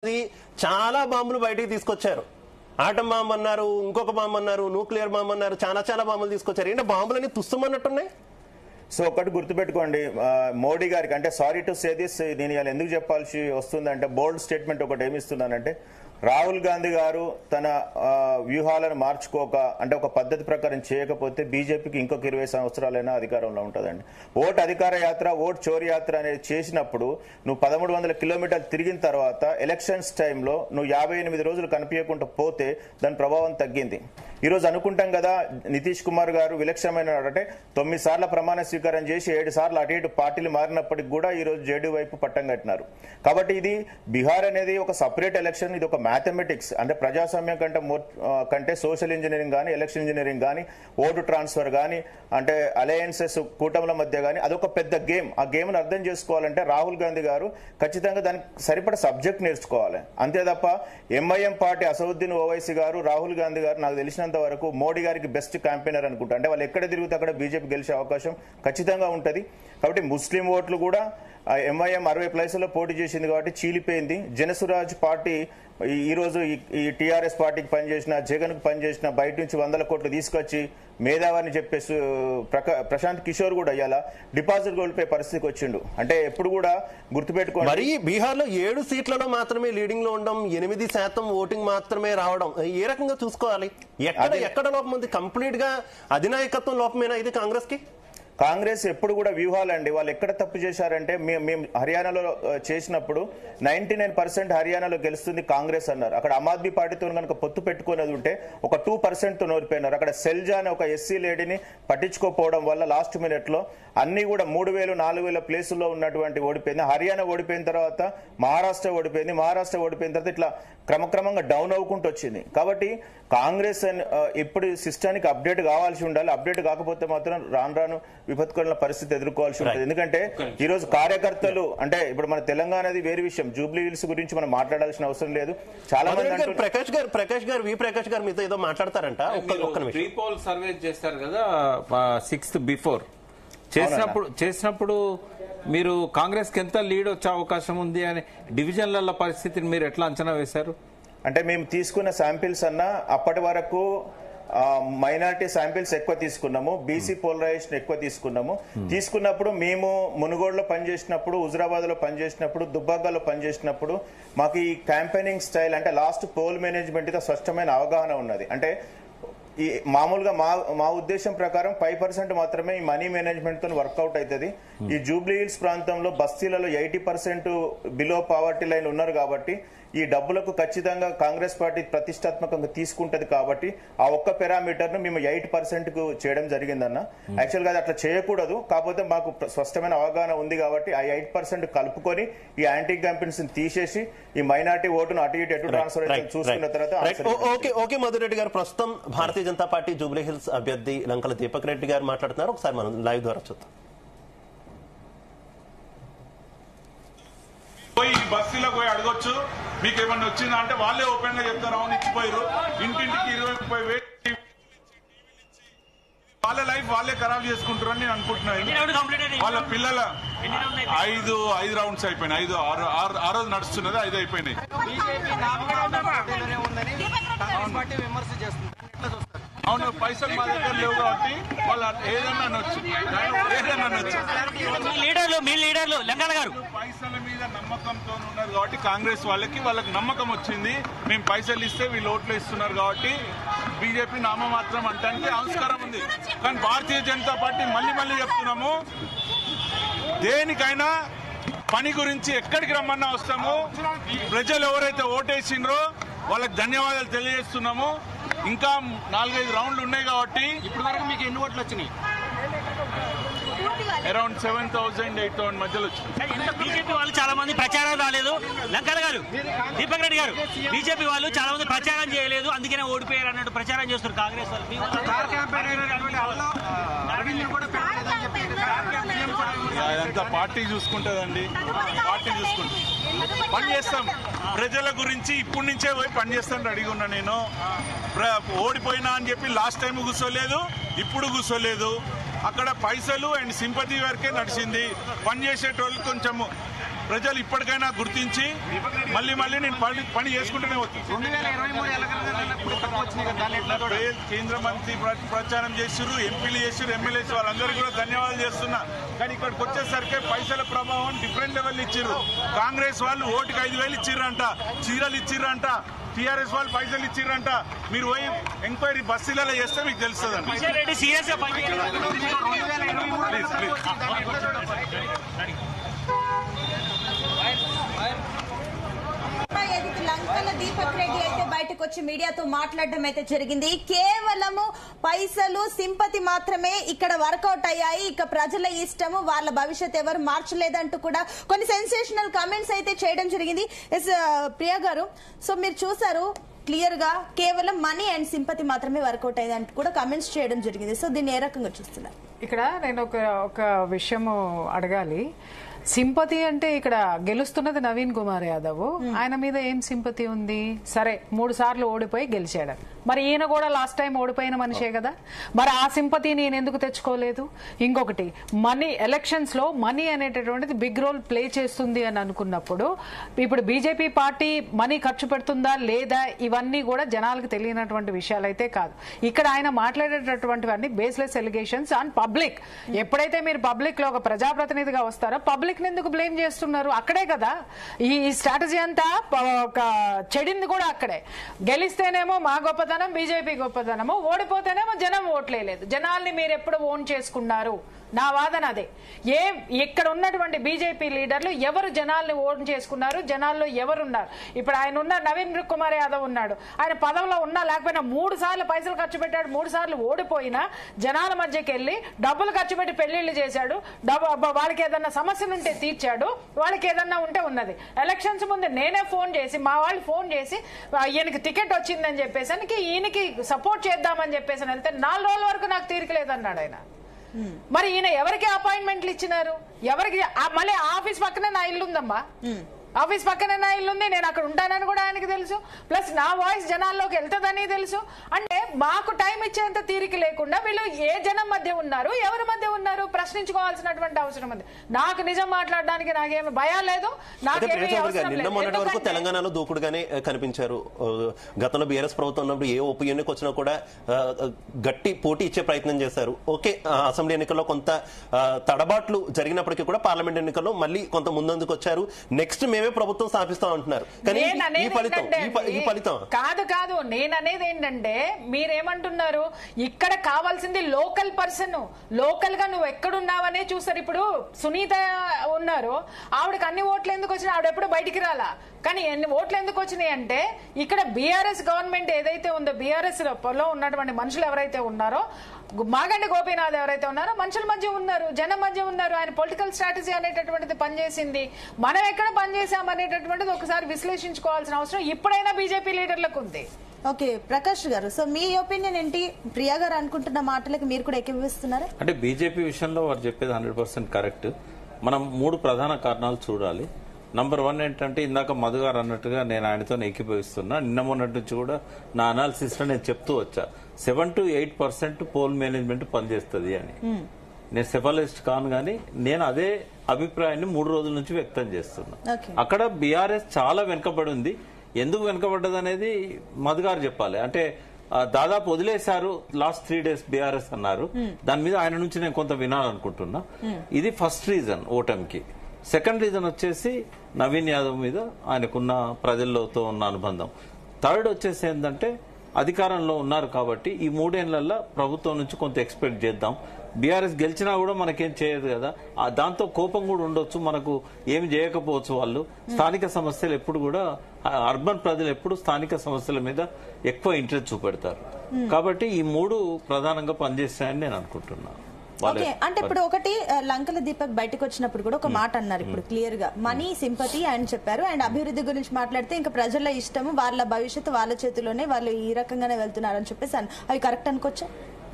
చాలా బాంబులు బయటికి తీసుకొచ్చారు. ఆటం బాంబు అన్నారు, ఇంకొక బాంబు అన్నారు, న్యూక్లియర్ బాంబు అన్నారు, చాలా బాంబులు తీసుకొచ్చారు. ఏంటంటే బాంబులన్నీ తుస్తుమన్నట్టున్నాయి. సో ఒకటి గుర్తుపెట్టుకోండి, మోడీ గారికి అంటే సారీ టు సే దిస్, నేను ఇలా ఎందుకు చెప్పాల్సి వస్తుందంటే బోల్డ్ స్టేట్మెంట్ ఒకటి ఏమిస్తున్నానంటే, రాహుల్ గాంధీ గారు తన వ్యూహాలను మార్చుకోక అంటే ఒక పద్ధతి ప్రకారం చేయకపోతే బీజేపీకి ఇంకొక 20 సంవత్సరాలైనా అధికారంలో ఉంటుందండి. ఓట్ అధికార యాత్ర, ఓట్ చోరీ యాత్ర అనేది చేసినప్పుడు నువ్వు 1300 కిలోమీటర్లు తిరిగిన తర్వాత ఎలక్షన్స్ టైంలో నువ్వు 58 రోజులు కనిపించకుండా పోతే దాని ప్రభావం తగ్గింది. ఈరోజు అనుకుంటాం కదా, నితీష్ కుమార్ గారు విలక్షణమైన అంటే 9 సార్ల ప్రమాణ స్వీకారం చేసి 7 సార్లు అటు ఇటు పార్టీలు మారినప్పటికీ కూడా ఈ రోజు జేడీ వైపు పట్టం కట్టినారు. కాబట్టి ఇది బీహార్ అనేది ఒక సపరేట్ ఎలక్షన్, ఇది ఒక మ్యాథమెటిక్స్ అంటే ప్రజాస్వామ్యం కంటే సోషల్ ఇంజనీరింగ్ కానీ, ఎలక్షన్ ఇంజనీరింగ్ కానీ, ఓటు ట్రాన్స్ఫర్ కానీ, అంటే అలయన్సెస్ కూటముల మధ్య కానీ అదొక పెద్ద గేమ్. ఆ గేమ్ను అర్థం చేసుకోవాలంటే రాహుల్ గాంధీ గారు ఖచ్చితంగా దానికి సరిపడ సబ్జెక్ట్ నేర్చుకోవాలి. అంతే తప్ప ఎంఐఎం పార్టీ అసదుద్దీన్ ఓవైసీ గారు, రాహుల్ గాంధీ గారు నాకు తెలిసినంత వరకు మోడీ గారికి బెస్ట్ క్యాంపెయినర్ అనుకుంటా. అంటే వాళ్ళు ఎక్కడ తిరిగితే అక్కడ బీజేపీ గెలిచే అవకాశం ఖచ్చితంగా ఉంటుంది. కాబట్టి ముస్లిం ఓట్లు కూడా ఎంఐఎం 60 ప్లేసుల్లో పోటీ చేసింది కాబట్టి చీలిపోయింది. జనసురాజ్ పార్టీ ఈ రోజు ఈ టీఆర్ఎస్ పార్టీకి పనిచేసిన, జగన్ కు పనిచేసిన, బయట నుంచి 100 కోట్లు తీసుకొచ్చి మేధావాన్ని చెప్పేసి ప్రశాంత్ కిషోర్ కూడా అయ్యాలా డిపాజిట్ కోల్పోయే పరిస్థితికి వచ్చిండు. అంటే ఎప్పుడు కూడా గుర్తుపెట్టుకోండి, మరి బీహార్ లో 7 సీట్లలో మాత్రమే లీడింగ్ లో ఉండడం, 8% ఓటింగ్ మాత్రమే రావడం ఏ రకంగా చూసుకోవాలి? ఎక్కడ లోపం ఉంది? కంప్లీట్ గా అధినాయకత్వం లోపమేనా ఇది కాంగ్రెస్ కి? కాంగ్రెస్ ఎప్పుడు కూడా వ్యూహాలండి. వాళ్ళు ఎక్కడ తప్పు చేశారంటే, మేము హర్యానాలో చేసినప్పుడు 99% హర్యానాలో గెలుస్తుంది కాంగ్రెస్ అన్నారు. అక్కడ ఆమ్ ఆద్మీ పార్టీతో కనుక పొత్తు పెట్టుకునేది ఉంటే ఒక 2%తో నోరిపోయినారు. అక్కడ సెల్జా అనే ఒక ఎస్సీ లేడీని పట్టించుకోకపోవడం వల్ల లాస్ట్ మినిట్ లో అన్ని కూడా 3000, 4000 ప్లేసుల్లో ఉన్నటువంటి ఓడిపోయింది. హర్యానా ఓడిపోయిన తర్వాత మహారాష్ట్ర ఓడిపోయింది. మహారాష్ట్ర ఓడిపోయిన తర్వాత ఇట్లా క్రమక్రమంగా డౌన్ అవ్వుకుంటూ వచ్చింది. కాబట్టి కాంగ్రెస్ ఇప్పుడు సిస్టానికి అప్డేట్ కావాల్సి ఉండాలి. అప్డేట్ కాకపోతే మాత్రం రాను విపత్కరణ పరిస్థితి ఎదుర్కోవాల్సి ఉంటుంది. ఎందుకంటే ఈ రోజు కార్యకర్తలు అంటే ఇప్పుడు మన తెలంగాణది వేరే విషయం, జూబ్లీ హిల్స్ గురించి మనం మాట్లాడాల్సిన అవసరం లేదు. చాలా మంది ప్రకాష్ గారు మీతో ఏదో మాట్లాడతారంట. ప్రీ పోల్ సర్వే చేస్తారు కదా 6th బిఫోర్ చేసినప్పుడు మీరు కాంగ్రెస్ కి ఎంత లీడ్ వచ్చే అవకాశం ఉంది అని డివిజన్ల పరిస్థితిని మీరు ఎట్లా అంచనా వేశారు? అంటే మేము తీసుకున్న శాంపిల్స్ అన్న అప్పటి వరకు మైనారిటీ శాంపిల్స్ ఎక్కువ తీసుకున్నాము, బీసీ పోలరైజేషన్ ఎక్కువ తీసుకున్నప్పుడు మేము మునుగోడులో పనిచేసినప్పుడు, హుజురాబాద్ లో పనిచేసినప్పుడు, దుబ్బాకలో పనిచేసినప్పుడు మాకు ఈ క్యాంపెయినింగ్ స్టైల్ అంటే లాస్ట్ పోల్ మేనేజ్మెంట్ తో స్పష్టమైన అవగాహన ఉన్నది. అంటే ఈ మామూలుగా మా ఉద్దేశం ప్రకారం 5% మాత్రమే ఈ మనీ మేనేజ్మెంట్ తో వర్కౌట్ అవుతుంది. ఈ జూబ్లీ హిల్స్ ప్రాంతంలో బస్తీలలో 80% బిలో పావర్టీ లైన్ ఉన్నారు కాబట్టి ఈ డబ్బులకు ఖచ్చితంగా కాంగ్రెస్ పార్టీ ప్రతిష్టాత్మకంగా తీసుకుంటది. కాబట్టి ఆ ఒక్క పారామీటర్ ను మేము 8% కు చేయడం జరిగిందన్న. యాక్చువల్ గా అట్లా చేయకూడదు, కాకపోతే మాకు స్పష్టమైన అవగాహన ఉంది కాబట్టి ఆ 8% కలుపుకొని ఈ యాంటీ క్యాంపెయిన్స్ తీసేసి ఈ మైనార్టీ ఓటును అటు ఇటు ట్రాన్స్ఫర్ చూసుకున్న తర్వాత ఓకే మధురెడ్డి గారు, ప్రస్తుతం Bharatiya Janata party Jubilee hills అభ్యర్థి లంకల దీపక్ రెడ్డి గారు మాట్లాడుతున్నారు. ఒకసారి మనం లైవ్ ద్వారా చూద్దాం. బస్తీలకు పోయి అడగొచ్చు, మీకు ఏమన్నా వచ్చిందా అంటే వాళ్ళే ఓపెన్ గా చెప్తారు, అవును ఇచ్చిపోయారు, ఇంటింటికి 20-30 వాళ్ళ లైఫ్ వాళ్ళే ఖరాబ్ చేసుకుంటారు అని నేను అనుకుంటున్నాను. వాళ్ళ పిల్లల 5 రౌండ్స్ అయిపోయినాయి, 6 రోజు నడుస్తున్నది, 5 అయిపోయినాయి. అవును, పైసలు మా దగ్గర లేవు కాబట్టి వాళ్ళు ఏదన్నా అనొచ్చు. పైసల మీద నమ్మకంతో ఉన్నారు కాబట్టి కాంగ్రెస్ వాళ్ళకి నమ్మకం వచ్చింది. మేము పైసలు ఇస్తే వీళ్ళు ఓట్లు ఇస్తున్నారు కాబట్టి బీజేపీ నామమాత్రం అంటానికి ఆవిష్కారం ఉంది. కానీ భారతీయ జనతా పార్టీ మళ్ళీ చెప్తున్నాము, దేనికైనా పని గురించి ఎక్కడికి రమ్మన్నా వస్తాము. ప్రజలు ఎవరైతే ఓటేసిండ్రో వాళ్ళకి ధన్యవాదాలు తెలియజేస్తున్నాము. ఇంకా 4-5 రౌండ్లు ఉన్నాయి కాబట్టి ఇప్పటి వరకు మీకు ఎన్ని ఓట్లు వచ్చినాయి? అరౌండ్ 7,000-8,000 మధ్యలో వచ్చింది. బీజేపీ వాళ్ళు చాలా మంది ప్రచారం రాలేదు. లంకల గారు, దీపక్ రెడ్డి గారు, బీజేపీ వాళ్ళు చాలా మంది ప్రచారం చేయలేదు, అందుకనే ఓడిపోయారు అన్నట్టు ప్రచారం చేస్తారు కాంగ్రెస్ వాళ్ళు. అదంతా పార్టీ చూసుకుంటుందండి, పార్టీ చూసుకుంటుంది. పని చేస్తాం ప్రజల గురించి, ఇప్పటి నుంచే పోయి పని చేస్తాను రెడీగా ఉన్నా. నేను ఓడిపోయినా అని చెప్పి లాస్ట్ టైం కూర్చోలేదు, ఇప్పుడు కూర్చోలేదు. అక్కడ పైసలు అండ్ సింపతి వరకే నడిచింది. పనిచేసేటోళ్ళు కొంచెము ప్రజలు ఇప్పటికైనా గుర్తించి మళ్ళీ నేను పని చేసుకుంటూనే వస్తాను. కేంద్ర మంత్రి ప్రచారం చేసిర్రు, ఎంపీలు చేసిర్రు, ఎమ్మెల్యేస్ వాళ్ళందరూ కూడా ధన్యవాదాలు చేస్తున్నా. కానీ ఇక్కడికి వచ్చేసరికి పైసల ప్రభావం డిఫరెంట్ లెవెల్ ఇచ్చిర్రు. కాంగ్రెస్ వాళ్ళు ఓటుకి 5,000 ఇచ్చిర్రంట, చీరలు ఇచ్చిర్రంట, టీఆర్ఎస్ వాళ్ళు పైసలు ఇచ్చిర్రంట. మీరు పోయి ఎంక్వైరీ బస్సులలో చేస్తే మీకు తెలుస్తుందండి. లంకల దీపక్ రెడ్డి అయితే బయటకు వచ్చి మీడియాతో మాట్లాడడం అయితే జరిగింది. కేవలము పైసలు, సింపతి మాత్రమే ఇక్కడ వర్కౌట్ అయ్యాయి, ఇక ప్రజల ఇష్టము, వాళ్ళ భవిష్యత్ ఎవరు మార్చలేదంటూ కూడా కొన్ని సెన్సేషనల్ కామెంట్స్ అయితే చేయడం జరిగింది. ప్రియా గారు, సో మీరు చూసారు క్లియర్ గా కేవలం మనీ అండ్ సింపతి మాత్రమే వర్కౌట్ అయ్యిందంటూ కూడా కామెంట్స్ చేయడం జరిగింది. సో దీన్ని ఏ రకంగా చూస్తున్నారు? ఇక్కడ నేను ఒక విషయము అడగాలి. సింపతి అంటే ఇక్కడ గెలుస్తున్నది నవీన్ కుమార్ యాదవ్, ఆయన మీద ఏం సింపతి ఉంది? సరే 3 సార్లు ఓడిపోయి గెలిచాడు, మరి ఈయన కూడా లాస్ట్ టైం ఓడిపోయిన మనిషే కదా, మరి ఆ సింపతి నేను ఎందుకు తెచ్చుకోలేదు? ఇంకొకటి, మనీ, ఎలక్షన్స్ లో మనీ అనేటటువంటిది బిగ్ రోల్ ప్లే చేస్తుంది అని అనుకున్నప్పుడు ఇప్పుడు బీజేపీ పార్టీ మనీ ఖర్చు పెడుతుందా లేదా ఇవన్నీ కూడా జనాలకు తెలియనటువంటి విషయాలు అయితే కాదు. ఇక్కడ ఆయన మాట్లాడేటటువంటివన్నీ బేస్లెస్ ఎలిగేషన్స్ ఆన్ పబ్లిక్. ఎప్పుడైతే మీరు పబ్లిక్ లో ఒక ప్రజాప్రతినిధిగా వస్తారో పబ్లిక్ ఎందుకు బ్లేమ్ చేస్తున్నారు? అక్కడే కదా ఈ స్ట్రాటజీ అంతా చెడింది కూడా అక్కడే. గెలిస్తేనేమో మా గొప్పతనం, బీజేపీ గొప్పతనము, ఓడిపోతేనేమో జనం ఓట్లేదు. జనాల్ని మీరు ఎప్పుడు ఓన్ చేసుకున్నారు? నా వాదన అదే. ఇక్కడ ఉన్నటువంటి బీజేపీ లీడర్లు ఎవరు జనాల్ని ఓన్ చేసుకున్నారు? జనాల్లో ఎవరున్నారు? ఇప్పుడు ఆయన ఉన్న నవీన్ కుమార్ యాదవ్ ఉన్నాడు, ఆయన పదవిలో ఉన్నా లేకపోయినా 3 సార్లు పైసలు ఖర్చు పెట్టాడు, 3 సార్లు ఓడిపోయినా జనాల మధ్యకి వెళ్ళి డబ్బులు ఖర్చు పెట్టి పెళ్లిళ్లు చేశాడు, వాళ్ళకి ఏదన్నా సమస్యలు ఉంటే తీర్చాడు, వాళ్ళకి ఏదన్నా ఉంటే ఉన్నది. ఎలక్షన్స్ ముందు నేనే ఫోన్ చేసి, మా వాళ్ళు ఫోన్ చేసి ఈయనకి టికెట్ వచ్చిందని చెప్పేసి ఈయనకి సపోర్ట్ చేద్దామని చెప్పేసి వెళ్తే 4 రోజుల వరకు నాకు తీరిక లేదన్నాడు ఆయన. మరి ఈయన ఎవరికి అపాయింట్మెంట్లు ఇచ్చినారు? ఎవరికి? మళ్ళీ ఆఫీస్ పక్కనే నా ఇల్లు ఉందమ్మా, ఆఫీస్ పక్కనే నా ఇల్లు ఉంది, నేను అక్కడ ఉంటానని కూడా ఆయనకి తెలుసు, ప్లస్ నా వాయిస్ జనాల్లోకి వెళ్తుందని తెలుసు. అంటే మాకు టైం ఇచ్చేంత తీరిక లేకుండా వీళ్ళు ఏ జనం మధ్య ఉన్నారు, ఎవరి మధ్య ఉన్నారు ప్రశ్నించుకోవాల్సినటువంటి అవసరం ఉంది. నాకు నిజం మాట్లాడడానికి నాకేమి భయం లేదు, వరకు తెలంగాణలో దూకుడుగానే కనిపించారు. గతంలో బీఆర్ఎస్ ప్రభుత్వం ఉన్నప్పుడు ఏ ఉప ఎన్నిక వచ్చినా కూడా గట్టి పోటీ ఇచ్చే ప్రయత్నం చేశారు. ఓకే, అసెంబ్లీ ఎన్నికల్లో కొంత తడబాట్లు జరిగినప్పటికీ కూడా పార్లమెంట్ ఎన్నికల్లో మళ్ళీ కొంత ముందందుకు వచ్చారు. నెక్స్ట్ మేమే ప్రభుత్వం స్థాపిస్తాం అంటున్నారు. కానీ ఈ ఫలితం కాదు. నేననేది ఏంటంటే మీరేమంటున్నారు, ఇక్కడ కావాల్సింది లోకల్ పర్సన్, లోకల్ గా నువ్వు ఎక్కడున్నావనే చూస్తారు. ఇప్పుడు సునీత ఉన్నారు, ఆవిడకి అన్ని ఓట్లు ఎందుకు వచ్చినా? ఆవిడ ఎప్పుడు బయటికి రాలా, కానీ ఎన్ని ఓట్లు ఎందుకు వచ్చినాయి అంటే ఇక్కడ బీఆర్ఎస్ గవర్నమెంట్ ఏదైతే ఉందో, బీఆర్ఎస్ లో ఉన్నటువంటి మనుషులు ఎవరైతే ఉన్నారో, మాగంటి గోపీనాథ్ ఎవరైతే ఉన్నారో మనుషుల మధ్య ఉన్నారు, జనం మధ్య ఉన్నారు. ఆయన పొలిటికల్ స్ట్రాటజీ అనేటటువంటిది పనిచేసింది. మనం ఎక్కడ పనిచేసాం అనేటటువంటిది ఒకసారి విశ్లేషించుకోవాల్సిన అవసరం ఇప్పుడైనా బీజేపీ లీడర్లకు ఉంది. ఓకే, ప్రకాష్ గారు, సో మీ ఒపీనియన్ ఏంటి? ప్రియా గారు అనుకుంటున్న మాటలకు మీరు కూడా ఏకీభవిస్తున్నారా? అంటే బీజేపీ విషయంలో వారు చెప్పేది 100% కరెక్ట్. మనం 3 ప్రధాన కారణాలు చూడాలి. నంబర్ 1 ఏంటంటే, ఇందాక మధు గారు అన్నట్టుగా నేను ఆయనతో ఏకీభవిస్తున్నా. నిన్న మొన్నటి నుంచి కూడా నా అనాలిసిస్ లో నేను చెప్తూ వచ్చా, 7 to 8% పోల్ మేనేజ్మెంట్ పనిచేస్తుంది అని. నేను సెఫాలజిస్ట్ కాను, కానీ నేను అదే అభిప్రాయాన్ని 3 రోజుల నుంచి వ్యక్తం చేస్తున్నా. అక్కడ బీఆర్ఎస్ చాలా వెనుకబడి ఉంది. ఎందుకు వెనుకబడ్డది అనేది మధు గారు చెప్పాలి. అంటే దాదాపు వదిలేశారు లాస్ట్ 3 days బీఆర్ఎస్ అన్నారు. దాని మీద ఆయన నుంచి నేను కొంత వినాలనుకుంటున్నా. ఇది ఫస్ట్ రీజన్ ఓటమికి. సెకండ్ రీజన్ వచ్చేసి నవీన్ యాదవ్ మీద ఆయనకున్న ప్రజలతో ఉన్న అనుబంధం. థర్డ్ వచ్చేసి ఏంటంటే, అధికారంలో ఉన్నారు కాబట్టి ఈ 3 ఏళ్లలో ప్రభుత్వం నుంచి కొంత ఎక్స్పెక్ట్ చేద్దాం. బీఆర్ఎస్ గెలిచినా కూడా మనకేం చేయదు కదా, దాంతో కోపం కూడా ఉండొచ్చు, మనకు ఏమి చేయకపోవచ్చు. వాళ్ళు స్థానిక సమస్యలు ఎప్పుడు కూడా, అర్బన్ ప్రజలు ఎప్పుడు స్థానిక సమస్యల మీద ఎక్కువ ఇంట్రెస్ట్ చూపెడతారు. కాబట్టి ఈ 3 ప్రధానంగా పనిచేస్తాయని నేను అనుకుంటున్నాను. ఓకే, అంటే ఇప్పుడు ఒకటి, లంకల దీపక్ బయటకు వచ్చినప్పుడు కూడా ఒక మాట అన్నారు, ఇప్పుడు క్లియర్ గా మనీ, సింపతి అని చెప్పారు. అండ్ అభివృద్ధి గురించి మాట్లాడితే ఇంకా ప్రజల ఇష్టము, వాళ్ళ భవిష్యత్తు వాళ్ళ చేతిలోనే, వాళ్ళు ఈ రకంగానే వెళ్తున్నారని చెప్పేసి అవి కరెక్ట్ అనుకోవచ్చా?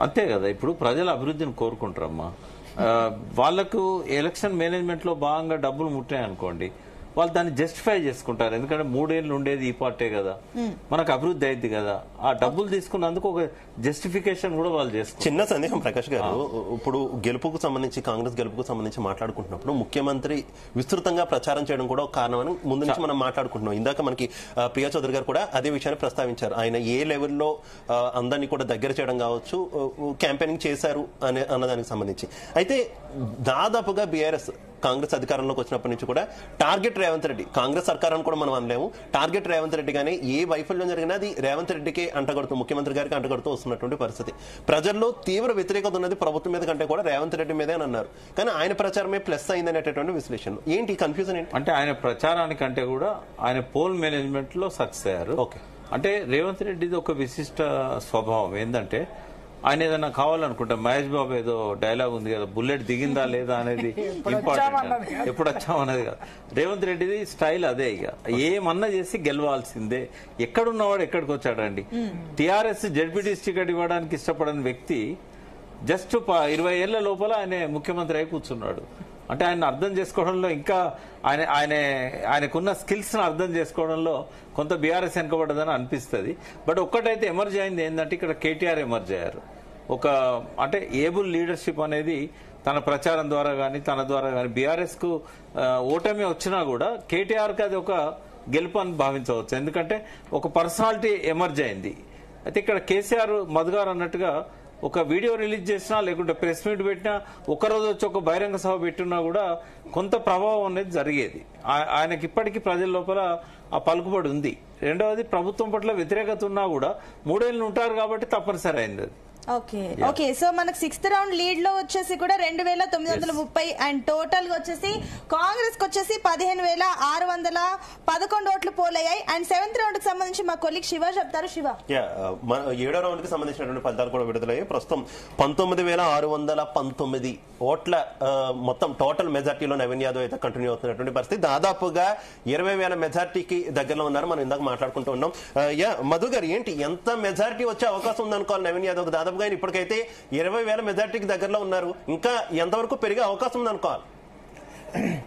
అంతే కదా. ఇప్పుడు ప్రజల అభివృద్ధిని కోరుకుంటారమ్మా. వాళ్లకు ఎలక్షన్ మేనేజ్మెంట్ లో భాగంగా డబ్బులు ముట్టాయనుకోండి, వాళ్ళు దాన్ని జస్టిఫై చేసుకుంటారు. ఎందుకంటే 3 ఏళ్ళు ఉండేది ఈ పార్టీ కదా, మనకు అభివృద్ధి అయింది కదా, ఆ డబ్బులు తీసుకున్నందుకు ఒక జస్టిఫికేషన్ కూడా వాళ్ళు చేసుకుంటారు. చిన్న సందేహం ప్రకాష్ గారు, ఇప్పుడు గెలుపుకు సంబంధించి కాంగ్రెస్ గెలుపుకు సంబంధించి మాట్లాడుకుంటున్నప్పుడు ముఖ్యమంత్రి విస్తృతంగా ప్రచారం చేయడం కూడా ఒక కారణం అని ముందు నుంచి మనం మాట్లాడుకుంటున్నాం. ఇందాక మనకి ప్రియా చౌదరి గారు కూడా అదే విషయాన్ని ప్రస్తావించారు. ఆయన ఏ లెవెల్లో అందరినీ కూడా దగ్గర చేయడం కావచ్చు, క్యాంపెయినింగ్ చేశారు అన్నదానికి సంబంధించి. అయితే దాదాపుగా బీఆర్ఎస్ కాంగ్రెస్ అధికారంలోకి వచ్చినప్పటి నుంచి కూడా టార్గెట్ రేవంత్ రెడ్డి, కాంగ్రెస్ సర్కారం కూడా మనం అనలేము, టార్గెట్ రేవంత్ రెడ్డి గానీ ఏ వైఫల్యం జరిగినా అది రేవంత్ రెడ్డికి అంటగడుతూ, ముఖ్యమంత్రి గారికి అంటగడుతూ వస్తున్నటువంటి పరిస్థితి. ప్రజల్లో తీవ్ర వ్యతిరేకత ఉన్నది ప్రభుత్వం మీద కంటే కూడా రేవంత్ రెడ్డి మీదే అని అన్నారు. కానీ ఆయన ప్రచారమే ప్లస్ అయింది అనేటటువంటి విశ్లేషణ ఏంటి, కన్ఫ్యూజన్ ఏంటి? అంటే ఆయన ప్రచారానికంటే కూడా ఆయన పోల్ మేనేజ్మెంట్ లో సక్సెస్ అయ్యారు. ఓకే, అంటే రేవంత్ రెడ్డిది ఒక విశిష్ట స్వభావం ఏంటంటే, ఆయన ఏదైనా కావాలనుకుంటా, మహేష్ బాబు ఏదో డైలాగ్ ఉంది కదా, బుల్లెట్ దిగిందా లేదా అనేది ఇంపార్టెంట్, ఎప్పుడు వచ్చామన్నది కదా. రేవంత్ రెడ్డిది స్టైల్ అదే. ఇక ఏమన్నా చేసి గెలవాల్సిందే. ఎక్కడున్నవాడు ఎక్కడికి వచ్చాడండి. టీఆర్ఎస్ జడ్పీటీసీ టికెట్ ఇవ్వడానికి ఇష్టపడని వ్యక్తి జస్ట్ 20 ఏళ్ల లోపల ఆయన ముఖ్యమంత్రి అయి కూర్చున్నాడు. అంటే ఆయన అర్థం చేసుకోవడంలో, ఇంకా ఆయనకున్న స్కిల్స్ ను అర్థం చేసుకోవడంలో కొంత బీఆర్ఎస్ వెనుకబడ్డదని అనిపిస్తుంది. బట్ ఒక్కటైతే ఎమర్జ్ అయింది ఏంటంటే, ఇక్కడ కేటీఆర్ ఎమర్జ్ అయ్యారు. అంటే ఏబుల్ లీడర్షిప్ అనేది తన ప్రచారం ద్వారా కానీ తన ద్వారా కానీ బీఆర్ఎస్ కు ఓటమి వచ్చినా కూడా కేటీఆర్ కి అది ఒక గెలుపు అని భావించవచ్చు. ఎందుకంటే ఒక పర్సనాలిటీ ఎమర్జ్ అయింది. అయితే ఇక్కడ కేసీఆర్ మధుగారు అన్నట్టుగా ఒక వీడియో రిలీజ్ చేసినా, లేకుంటే ప్రెస్ మీట్ పెట్టినా, ఒకరోజు వచ్చి ఒక బహిరంగ సభ పెట్టినా కూడా కొంత ప్రభావం అనేది జరిగేది. ఆయనకి ఇప్పటికీ ప్రజల లోపల ఆ పలుకుబడి ఉంది. రెండవది, ప్రభుత్వం పట్ల వ్యతిరేకత ఉన్నా కూడా 3 ఏళ్ళు ఉంటారు కాబట్టి తప్పనిసరి అయింది అది. ఓకే సో మనకు 6th రౌండ్ లీడ్ లో వచ్చేసి కూడా 2930 అండ్ టోటల్ గా వచ్చేసి కాంగ్రెస్ కి వచ్చేసి 15,611 ఓట్లు పోలయ్యాయి. అండ్ 7th రౌండ్ కి సంబంధించి మా కొలీగ్ శివ చెప్తారు. శివ, 7వ రౌండ్ కి సంబంధించినటువంటి ఫలితాలు కూడా విడుదలయ్యాయి. ప్రస్తుతం 19,619 ఓట్ల మొత్తం టోటల్ మెజార్టీలో నవీన్ యాదవ్ అయితే కంటిన్యూ అవుతున్నటువంటి పరిస్థితి. దాదాపుగా 20,000 మెజార్టీకి దగ్గరలో ఉన్నారు. మనం ఇందాక మాట్లాడుకుంటూ ఉన్నాం. మధు గారు, ఏంటి ఎంత మెజార్టీ వచ్చే అవకాశం ఉందనుకోవాలి నవీన్ యాదవ్? దాదాపు ఇప్పటికైతే 20,000 మెజార్టీకి దగ్గరలో ఉన్నారు. ఇంకా ఎంతవరకు పెరిగే అవకాశం ఉందనుకోవాలి?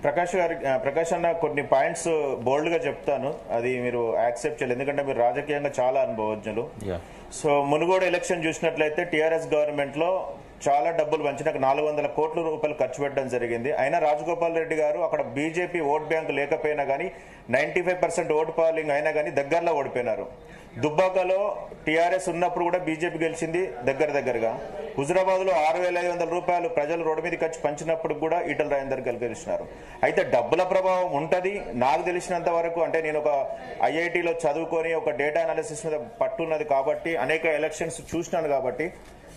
ప్రకాష్ అన్న కొన్ని పాయింట్స్ బోల్డ్ గా చెప్తాను, అది మీరు యాక్సెప్ట్ చేయాలి. ఎందుకంటే మీరు రాజకీయంగా చాలా అనుభవజ్ఞులు. సో మునుగోడు ఎలక్షన్ చూసినట్లయితే టీఆర్ఎస్ గవర్నమెంట్ లో చాలా డబ్బులు పంచినాక 400 కోట్ల రూపాయలు ఖర్చు పెట్టడం జరిగింది. అయినా రాజగోపాల్ రెడ్డి గారు అక్కడ బీజేపీ ఓట్ బ్యాంక్ లేకపోయినా కానీ 95% ఓటు పోలింగ్ అయినా కానీ దగ్గరలో ఓడిపోయినారు. దుబ్బాకలో టీఆర్ఎస్ ఉన్నప్పుడు కూడా బీజేపీ గెలిచింది దగ్గరగా. హుజరాబాద్ లో 6,500 రూపాయలు ప్రజలు రోడ్డు మీద ఖర్చు పంచినప్పుడు కూడా ఈటల రాజేందర్ గెలిచినారు. అయితే డబ్బుల ప్రభావం ఉంటది. నాకు తెలిసినంత వరకు, అంటే నేను ఒక ఐఐటీలో చదువుకొని ఒక డేటా అనాలిసిస్ మీద పట్టున్నది కాబట్టి అనేక ఎలక్షన్స్ చూసినాను కాబట్టి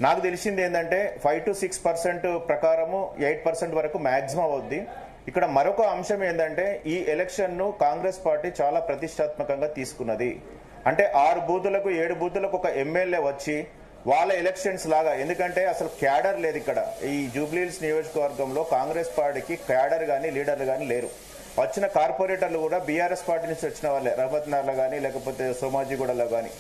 నాకు తెలిసింది ఏంటంటే 5 to 6% ప్రకారము 8% వరకు మాక్సిమం అవుద్ది. ఇక్కడ మరొక అంశం ఏంటంటే, ఈ ఎలక్షన్ ను కాంగ్రెస్ పార్టీ చాలా ప్రతిష్టాత్మకంగా తీసుకున్నది. అంటే 6 బూతులకు 7 బూతులకు ఒక ఎమ్మెల్యే వచ్చి వాళ్ళ ఎలక్షన్స్ లాగా, ఎందుకంటే అసలు క్యాడర్ లేదు ఇక్కడ. ఈ జూబ్లీహిల్స్ నియోజకవర్గంలో కాంగ్రెస్ పార్టీకి క్యాడర్ గానీ లీడర్లు గానీ లేరు. వచ్చిన కార్పొరేటర్లు కూడా బీఆర్ఎస్ పార్టీ నుంచి వచ్చిన వాళ్ళే, రహమత్నగర్లో కానీ లేకపోతే సోమాజిగూడలో కానీ.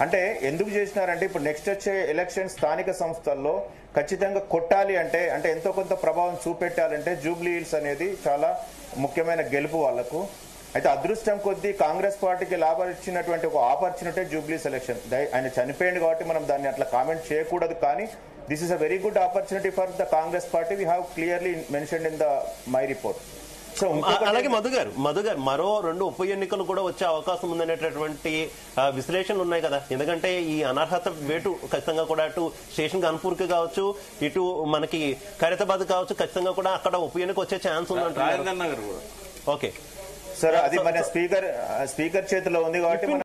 అంటే ఎందుకు చేసినారంటే, ఇప్పుడు నెక్స్ట్ వచ్చే ఎలక్షన్ స్థానిక సంస్థల్లో ఖచ్చితంగా కొట్టాలి అంటే ఎంతో కొంత ప్రభావం చూపెట్టాలంటే జూబ్లీహిల్స్ అనేది చాలా ముఖ్యమైన గెలుపు వాళ్లకు. అయితే అదృష్టం కొద్దీ కాంగ్రెస్ పార్టీకి లాభం ఇచ్చినటువంటి ఒక ఆపర్చునిటీ జూబ్లీహిల్స్ ఎలక్షన్. ఆయన చనిపోయింది కాబట్టి మనం దాన్ని అట్లా కామెంట్ చేయకూడదు, కానీ this is a very good opportunity for the Congress party. We have clearly mentioned in the my report. అలాగే మధు గారు మరో 2 ఉప ఎన్నికలు కూడా వచ్చే అవకాశం ఉందనేటటువంటి విశ్లేషణలు ఉన్నాయి కదా. ఎందుకంటే ఈ అనర్హత వేటు ఖచ్చితంగా కూడా అటు స్టేషన్ కాన్పూర్ కి కావచ్చు, ఇటు మనకి ఖైరతాబాద్ కావచ్చు, ఖచ్చితంగా కూడా అక్కడ ఉప ఎన్నిక వచ్చే ఛాన్స్ ఉందంటారు. ఓకే సార్, అది మన స్పీకర్ చేతిలో ఉంది కాబట్టి